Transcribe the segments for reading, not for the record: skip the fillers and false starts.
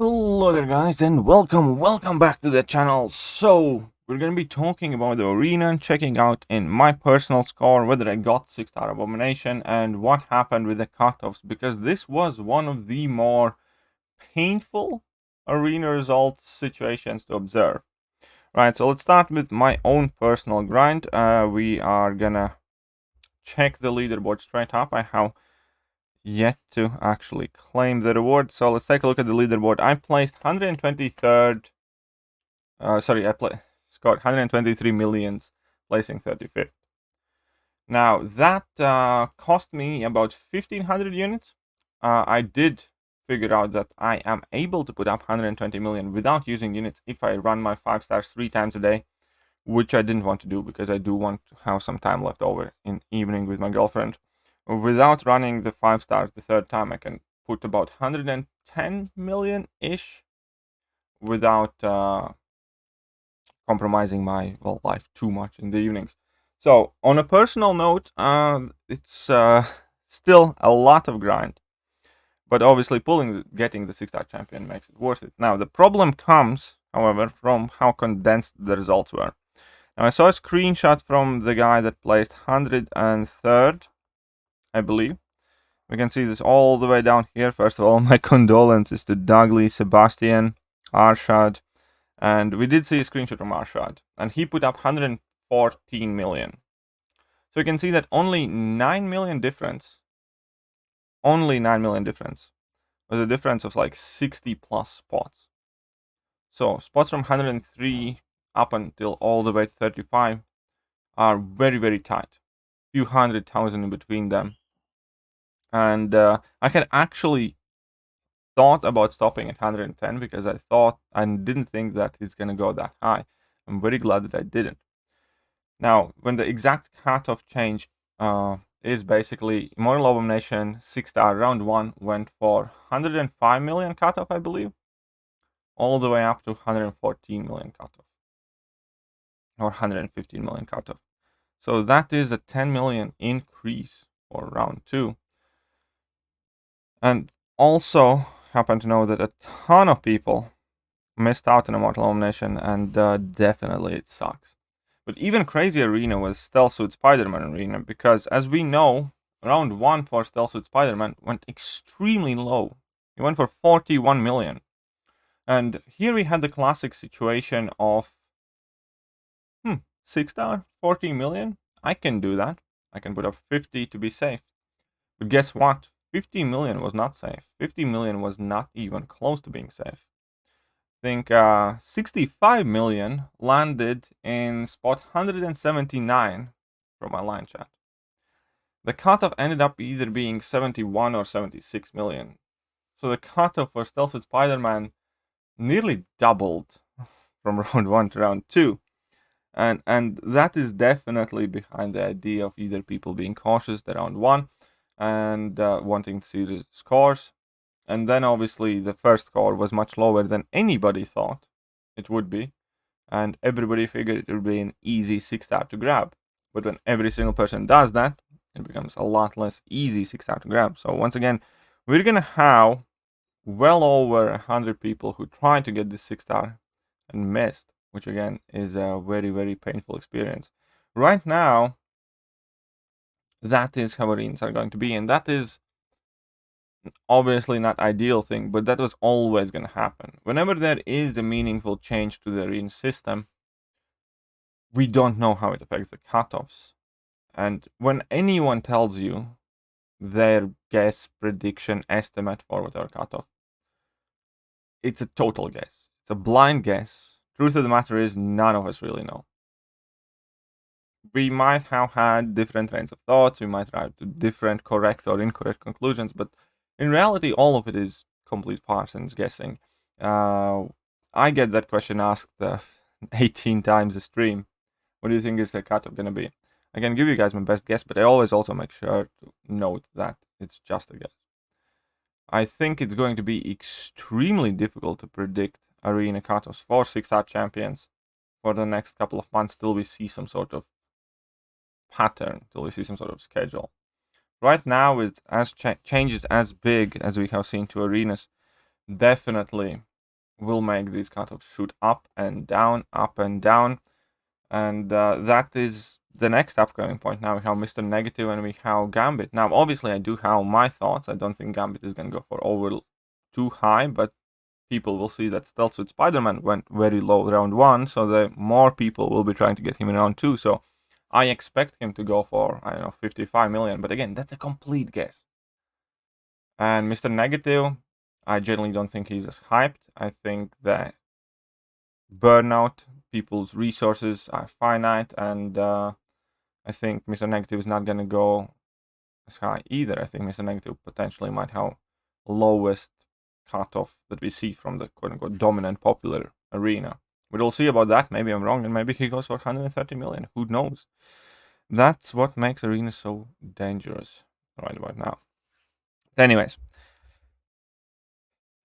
Hello there guys and welcome back to the channel. So we're gonna be talking about the arena and checking out in my personal score whether I got 6-star Abomination and what happened with the cutoffs, because this was one of the more painful arena results situations to observe. Right, so let's start with my own personal grind. We are gonna check the leaderboard straight up. I have yet to actually claim the reward. So let's take a look at the leaderboard. I placed 123rd. I scored 123 millions, placing 35th. Now that cost me about 1500 units. I did figure out that I am able to put up 120 million without using units if I run my 5 stars 3 times a day, which I didn't want to do because I do want to have some time left over in evening with my girlfriend. Without running the 5 stars the third time, I can put about 110 million ish without compromising my life too much in the evenings. So on a personal note, it's still a lot of grind, but obviously getting the 6-star champion makes it worth it. Now the problem comes, however, from how condensed the results were. Now I saw a screenshot from the guy that placed 103rd, I believe. We can see this all the way down here. First of all, my condolences to Dougly, Sebastian, Arshad. And we did see a screenshot from Arshad. And he put up 114 million. So you can see that only 9 million difference. Only 9 million difference. Was a difference of like 60 plus spots. So spots from 103 up until all the way to 35 are very, very tight. Few 100,000 in between them. And I had actually thought about stopping at 110 because I thought I didn't think that it's going to go that high. I'm very glad that I didn't. Now, when the exact cutoff change is basically Immortal Abomination 6-star round 1 went for 105 million cutoff, I believe, all the way up to 114 million cutoff or 115 million cutoff. So that is a 10 million increase for round 2. And also happen to know that a ton of people missed out on Immortal Abomination, and definitely it sucks. But even crazier arena was Stealth Suit Spider-Man arena, because as we know, round 1 for Stealth Suit Spider-Man went extremely low. It went for 41 million. And here we had the classic situation of 6-star, 14 million. I can do that. I can put up 50 to be safe. But guess what? 50 million was not safe. 50 million was not even close to being safe. I think 65 million landed in spot 179 from my line chat. The cutoff ended up either being 71 or 76 million. So the cutoff for Stealth Suit Spider-Man nearly doubled from round 1 to round 2. And that is definitely behind the idea of either people being cautious at round 1 and wanting to see the scores. And then obviously the first score was much lower than anybody thought it would be. And everybody figured it would be an easy 6-star to grab. But when every single person does that, it becomes a lot less easy 6-star to grab. So once again, we're going to have well over 100 people who tried to get this 6-star and missed, which again is a very, very painful experience. Right now, that is how arenas are going to be, and that is obviously not ideal thing, but that was always going to happen. Whenever there is a meaningful change to the arena system, we don't know how it affects the cutoffs. And when anyone tells you their guess, prediction, estimate for whatever cutoff, it's a total guess. It's a blind guess. Truth of the matter is, none of us really know. We might have had different trains of thoughts, we might arrive to different correct or incorrect conclusions, but in reality, all of it is complete farce and guessing. I get that question asked 18 times a stream. What do you think is the cutoff going to be? I can give you guys my best guess, but I always also make sure to note that it's just a guess. I think it's going to be extremely difficult to predict arena cutoffs for 6-star champions for the next couple of months till we see some sort of pattern, till we see some sort of schedule. Right now, with changes as big as we have seen to arenas, definitely will make these cutoffs shoot up and down, and that is the next upcoming point. Now we have Mr. Negative and we have Gambit. Now obviously I do have my thoughts. I don't think Gambit is going to go for over too high, but people will see that Stealth Suit Spider-Man went very low round 1, so the more people will be trying to get him in round 2. So I expect him to go for, I don't know, 55 million, but again, that's a complete guess. And Mr. Negative, I generally don't think he's as hyped. I think that burnout, people's resources are finite, and I think Mr. Negative is not going to go as high either. I think Mr. Negative potentially might have lowest cutoff that we see from the quote-unquote dominant popular arena. We'll see about that. Maybe I'm wrong, and maybe he goes for 130 million. Who knows? That's what makes arena so dangerous right about now. Anyways,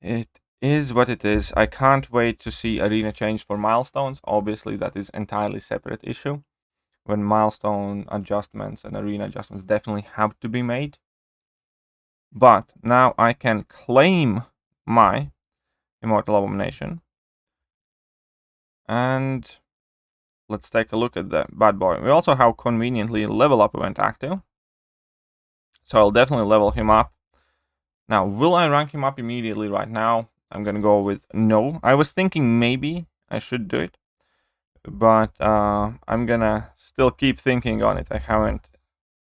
it is what it is. I can't wait to see arena change for milestones. Obviously, that is entirely separate issue. When milestone adjustments and arena adjustments definitely have to be made. But now I can claim my Immortal Abomination. And let's take a look at the bad boy. We also have conveniently level up event active. So I'll definitely level him up. Now, will I rank him up immediately right now? I'm going to go with no. I was thinking maybe I should do it. But I'm going to still keep thinking on it. I haven't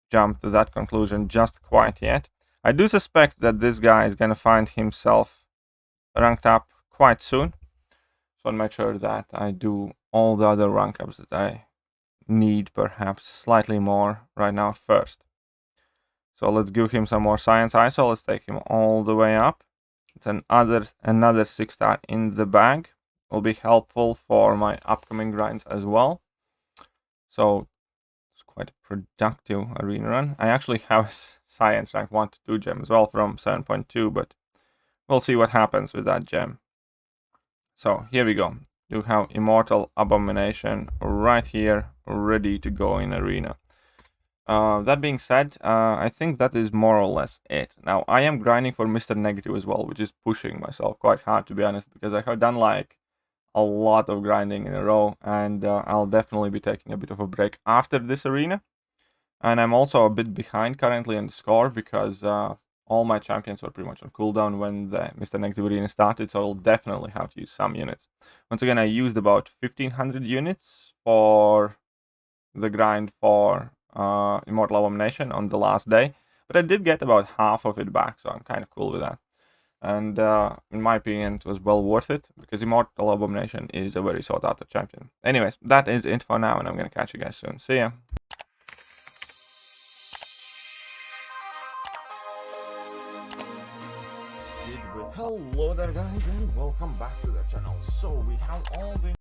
jumped to that conclusion just quite yet. I do suspect that this guy is going to find himself ranked up quite soon. So I'll make sure that I do all the other rank ups that I need, perhaps slightly more right now first. So let's give him some more science ISO. Let's take him all the way up. It's another 6-star in the bag. Will be helpful for my upcoming grinds as well. So it's quite a productive arena run. I actually have science rank 1 to 2 gem as well from 7.2, but we'll see what happens with that gem. So here we go. You have Immortal Abomination right here, ready to go in arena. That being said, I think that is more or less it. Now, I am grinding for Mr. Negative as well, which is pushing myself quite hard, to be honest, because I have done like a lot of grinding in a row, and I'll definitely be taking a bit of a break after this arena. And I'm also a bit behind currently on the score, because all my champions were pretty much on cooldown when the Mr. Negative arena started, so I'll definitely have to use some units. Once again, I used about 1500 units for the grind for Immortal Abomination on the last day, but I did get about half of it back, so I'm kind of cool with that. And in my opinion, it was well worth it, because Immortal Abomination is a very sought after champion. Anyways, that is it for now, and I'm gonna catch you guys soon. See ya! Hello there guys, and welcome back to the channel. So we have all the